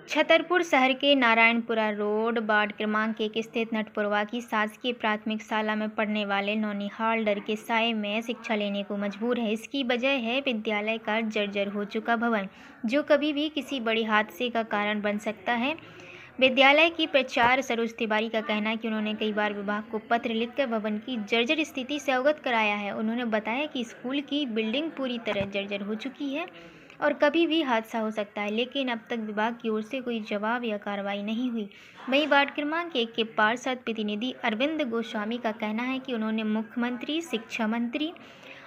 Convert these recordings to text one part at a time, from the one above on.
छतरपुर शहर के Narayanpura road ward क्रमांक 1 स्थित नटपुरवा की शासकीय प्राथमिक शाला में पढ़ने वाले नौनिहाल डर के साए में शिक्षा लेने को मजबूर है। इसकी वजह है विद्यालय का जर्जर हो चुका भवन, जो कभी भी किसी बड़े हादसे का कारण बन सकता है। विद्यालय की प्राचार्य सरोज तिवारी का कहना है कि उन्होंने कई बार विभाग को पत्र लिखकर भवन की जर्जर स्थिति से अवगत कराया है। उन्होंने बताया कि स्कूल की बिल्डिंग पूरी तरह जर्जर हो चुकी है और कभी भी हादसा हो सकता है, लेकिन अब तक विभाग की ओर से कोई जवाब या कार्रवाई नहीं हुई। वहीं वार्ड क्रमांक 1 के पार्षद प्रतिनिधि अरविंद गोस्वामी का कहना है कि उन्होंने मुख्यमंत्री, शिक्षा मंत्री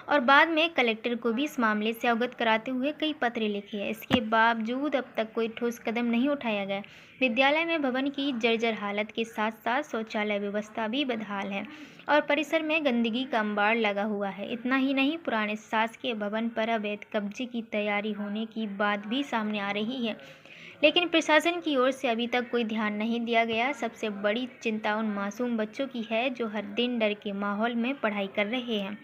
और बाद में कलेक्टर को भी इस मामले से अवगत कराते हुए कई पत्र लिखे हैं। इसके बावजूद अब तक कोई ठोस कदम नहीं उठाया गया। विद्यालय में भवन की जर्जर हालत के साथ साथ शौचालय व्यवस्था भी बदहाल है और परिसर में गंदगी का अंबार लगा हुआ है। इतना ही नहीं, पुराने शासकीय भवन पर अवैध कब्जे की तैयारी होने की बात भी सामने आ रही है, लेकिन प्रशासन की ओर से अभी तक कोई ध्यान नहीं दिया गया। सबसे बड़ी चिंता उन मासूम बच्चों की है जो हर दिन डर के माहौल में पढ़ाई कर रहे हैं।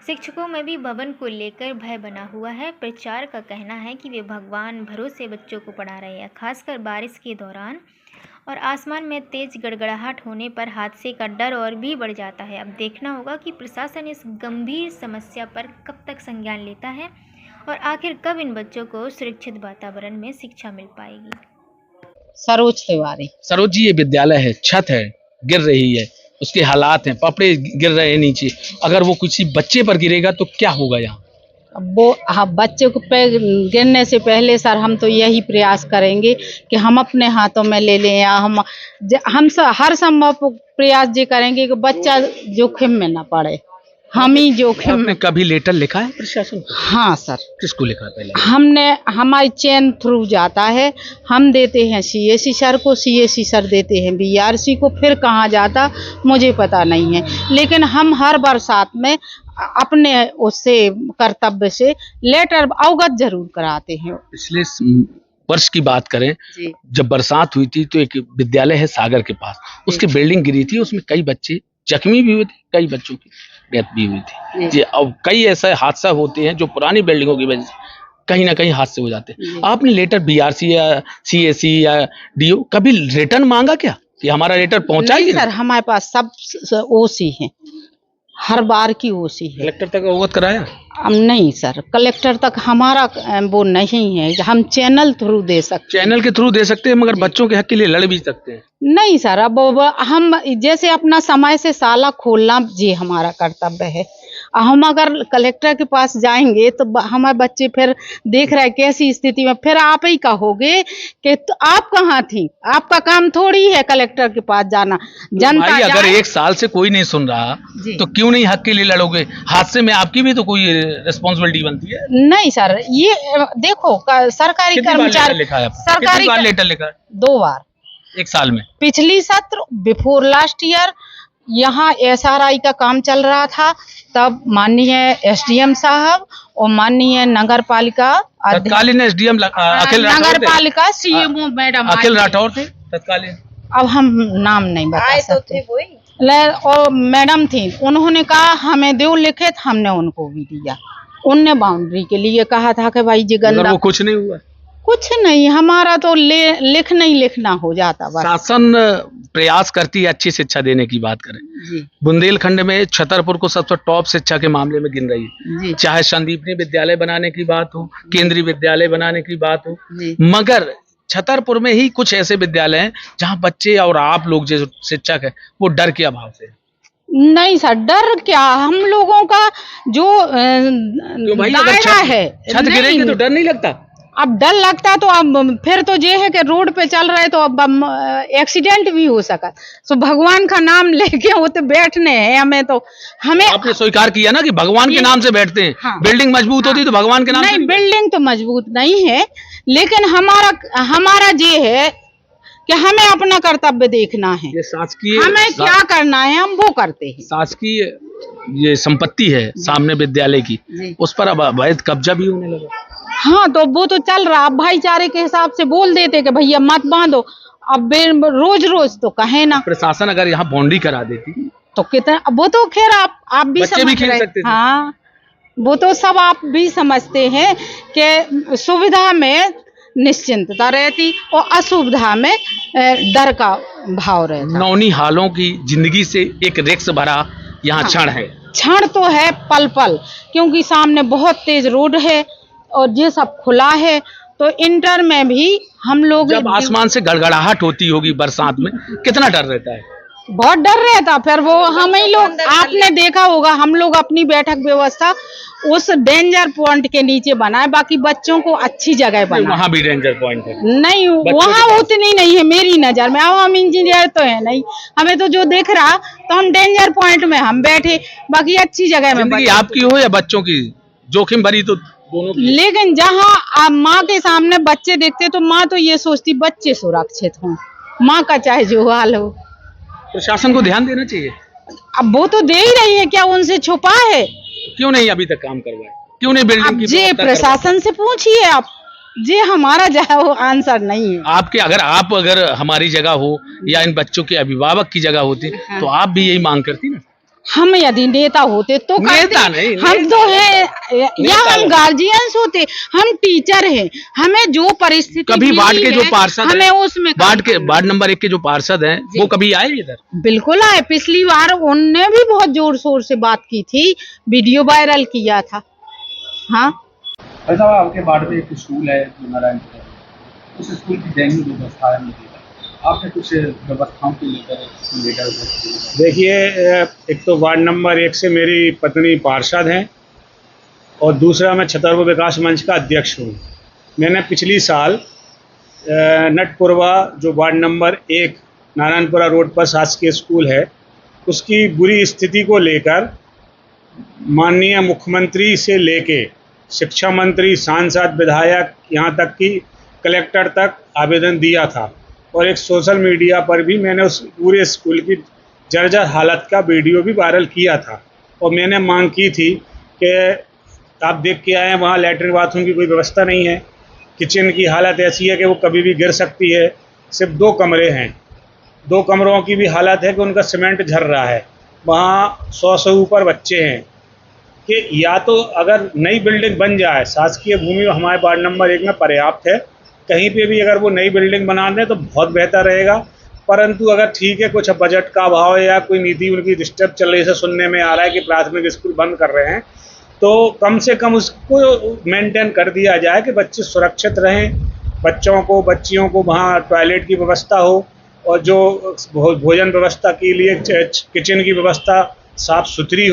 शिक्षकों में भी भवन को लेकर भय बना हुआ है। प्राचार्य का कहना है कि वे भगवान भरोसे बच्चों को पढ़ा रहे हैं, खासकर बारिश के दौरान और आसमान में तेज गड़गड़ाहट होने पर हादसे का डर और भी बढ़ जाता है। अब देखना होगा कि प्रशासन इस गंभीर समस्या पर कब तक संज्ञान लेता है और आखिर कब इन बच्चों को सुरक्षित वातावरण में शिक्षा मिल पाएगी। सरोज तिवारी। सरोज जी, ये विद्यालय है, छत है, गिर रही है, उसके हालात हैं, पपड़े गिर रहे हैं नीचे। अगर वो किसी बच्चे पर गिरेगा तो क्या होगा यहाँ? वो बच्चे को पे गिरने से पहले सर हम तो यही प्रयास करेंगे कि हम अपने हाथों में ले लें, या हम हर संभव प्रयास ये करेंगे कि बच्चा जोखिम में ना पड़े। हम ही जोखिम में। कभी लेटर लिखा है प्रशासन को? हाँ सर। किसको लिखा है पहले? हमने, हमारी चेन थ्रू जाता है, हम देते हैं सीएससी सर को, सीएससी सर देते हैं बीआरसी को, फिर कहाँ जाता मुझे पता नहीं है, लेकिन हम हर बरसात में अपने उससे कर्तव्य से लेटर अवगत जरूर कराते हैं। पिछले वर्ष की बात करें, जब बरसात हुई थी तो एक विद्यालय है सागर के पास, उसकी बिल्डिंग गिरी थी, उसमें कई बच्चे जख्मी भी हुए थे, कई बच्चों की डेथ भी हुई थी जी। अब कई ऐसे हादसा होते हैं जो पुरानी बिल्डिंगों की वजह से कहीं ना कहीं हादसे हो जाते हैं। आपने लेटर बीआरसी या सीएससी या डीओ कभी रिटर्न मांगा क्या कि हमारा लेटर पहुंचाएगी? सर हमारे पास सब ओसी है, हर बार की ओसी है। कलेक्टर तक अवगत कराया? नहीं सर, कलेक्टर तक हमारा वो नहीं है, हम चैनल थ्रू दे सकते। चैनल के थ्रू दे सकते हैं, मगर बच्चों के हक के लिए लड़ भी सकते हैं। नहीं सर, अब हम जैसे अपना समय से शाला खोलना जी हमारा कर्तव्य है। हम अगर कलेक्टर के पास जाएंगे तो हमारे बच्चे फिर देख रहे हैं कैसी स्थिति में, फिर आप ही कहोगे कि तो आप कहाँ थी, आपका काम थोड़ी है कलेक्टर के पास जाना। जनता अगर एक साल से कोई नहीं सुन रहा तो क्यों नहीं हक के लिए लड़ोगे? हादसे में आपकी भी तो कोई रिस्पॉन्सिबिलिटी बनती है। नहीं सर, ये देखो सरकारी कर्मचारी, सरकारी लेटर लिखा है? 2 बार एक साल में। पिछली सत्र बिफोर लास्ट ईयर यहाँ एसआरआई का काम चल रहा था, तब माननीय एसडीएम साहब और माननीय नगर पालिका तत्कालीन एसडीएम नगर पालिका सीएमओ मैडम अखिल राठौर थे तत्कालीन। अब हम नाम नहीं बता सकते, और मैडम थी, उन्होंने कहा हमें दो लिखित, हमने उनको भी दिया। उनने बाउंड्री के लिए कहा था कि भाई जी गंदा, वो कुछ नहीं हुआ। कुछ नहीं, हमारा तो लिखना ही लिखना हो जाता। शासन प्रयास करती है अच्छी शिक्षा देने की। बात करें जी, बुंदेलखंड में छतरपुर को सबसे टॉप शिक्षा के मामले में गिन रही है, चाहे संदीपनी विद्यालय बनाने की बात हो, केंद्रीय विद्यालय बनाने की बात हो, मगर छतरपुर में ही कुछ ऐसे विद्यालय हैं जहां बच्चे और आप लोग जो शिक्षक है वो डर के अभाव से। नहीं सर, डर क्या, हम लोगों का जो दायरा है, छत गिरेगी तो डर नहीं लगता? अब डर लगता तो अब फिर तो ये है कि रोड पे चल रहे तो अब एक्सीडेंट भी हो सका। तो भगवान का नाम लेके वो तो बैठने हैं हमें, तो हमें आपने स्वीकार किया ना कि भगवान के नाम से बैठते हैं। हाँ। बिल्डिंग मजबूत होती तो भगवान के नाम नहीं, बिल्डिंग तो मजबूत नहीं है, लेकिन हमारा ये है कि हमें अपना कर्तव्य देखना है। ये शासकीय, हमें क्या करना है हम वो करते हैं। शासकीय ये संपत्ति है सामने विद्यालय की, उस पर अब अवैध कब्जा भी होने लगा। हाँ, तो वो तो चल रहा। अब भाईचारे के हिसाब से बोल देते कि भैया मत बांधो, अब रोज रोज तो कहे ना। प्रशासन अगर यहाँ बाउंड्री करा देती तो कितना, वो तो खैर आप भी समझ रहे हैं। हाँ, वो तो सब आप भी समझते हैं कि सुविधा में निश्चिंतता रहती और असुविधा में डर का भाव रहता। नौनिहालों की जिंदगी से एक रिक्स भरा यहाँ क्षण है। क्षण तो है पल पल, क्योंकि सामने बहुत तेज रोड है और ये सब खुला है। तो इंटर में भी हम लोग जब आसमान से गड़गड़ाहट होती होगी बरसात में, कितना डर रहता है? बहुत डर रहता। फिर वो हम ही लोग, आपने देखा होगा, हम लोग अपनी बैठक व्यवस्था उस डेंजर पॉइंट के नीचे बनाए, बाकी बच्चों को अच्छी जगह बनाए। वहाँ भी डेंजर पॉइंट है? नहीं, वहाँ उतनी नहीं है मेरी नजर में। अब हम इंजीनियर तो है नहीं, हमें तो जो दिख रहा, तो हम डेंजर पॉइंट में हम बैठे, बाकी अच्छी जगह में जिंदगी आपकी हो या बच्चों की, जोखिम भरी तो दोनों की। लेकिन जहाँ माँ के सामने बच्चे देखते तो माँ तो ये सोचती बच्चे सुरक्षित हों, माँ का चाहे जो हाल हो। प्रशासन को ध्यान देना चाहिए। अब वो तो दे ही रही है, क्या उनसे छुपा है? क्यों नहीं अभी तक काम करवाए? क्यों नहीं बिल्डिंग की जे प्रशासन से पूछिए आप, जे हमारा जो है वो आंसर नहीं है। आपके अगर हमारी जगह हो या इन बच्चों के अभिभावक की जगह होती, तो आप भी यही मांग करती ना? हम यदि नेता होते तो नेता नहीं, हम तो है या हम गार्जियंस होते, हम टीचर हैं, हमें जो परिस्थिति कभी वार्ड के जो पार्षद हमें उसमें वार्ड नंबर 1 के जो पार्षद हैं, वो कभी आए इधर? बिल्कुल आए। पिछली बार उनने भी बहुत जोर शोर से बात की थी, वीडियो वायरल किया था। हाँ, ऐसा आपके वार्ड में एक स्कूल है जो नारायणपुर है, उस स्कूल की दैनिक व्यवस्था नहीं थी, आपने कुछ व्यवस्थाओं को लेकर देखिए, एक तो वार्ड नंबर 1 से मेरी पत्नी पार्षद हैं और दूसरा मैं छतरपुर विकास मंच का अध्यक्ष हूँ। मैंने पिछली साल नटपुरवा जो वार्ड नंबर 1 नारायणपुरा रोड पर शासकीय स्कूल है, उसकी बुरी स्थिति को लेकर माननीय मुख्यमंत्री से लेके शिक्षा मंत्री, सांसद, विधायक, यहाँ तक कि कलेक्टर तक आवेदन दिया था और एक सोशल मीडिया पर भी मैंने उस पूरे स्कूल की जर्जर हालत का वीडियो भी वायरल किया था और मैंने मांग की थी कि आप देख के आए, वहाँ लैट्रिन बाथरूम की कोई व्यवस्था नहीं है, किचन की हालत ऐसी है कि वो कभी भी गिर सकती है, सिर्फ 2 कमरे हैं, 2 कमरों की भी हालत है कि उनका सीमेंट झर रहा है, वहाँ 100 से ऊपर बच्चे हैं। कि या तो अगर नई बिल्डिंग बन जाए, शासकीय भूमि हमारे वार्ड नंबर 1 में पर्याप्त है, कहीं पे भी अगर वो नई बिल्डिंग बना दें तो बहुत बेहतर रहेगा। परंतु अगर ठीक है, कुछ बजट का अभाव है या कोई नीति उनकी डिस्टर्ब चल रही है, सुनने में आ रहा है कि प्राथमिक स्कूल बंद कर रहे हैं, तो कम से कम उसको मेंटेन कर दिया जाए कि बच्चे सुरक्षित रहें, बच्चियों को वहाँ टॉयलेट की व्यवस्था हो और जो भोजन व्यवस्था के लिए किचन की व्यवस्था साफ सुथरी हो।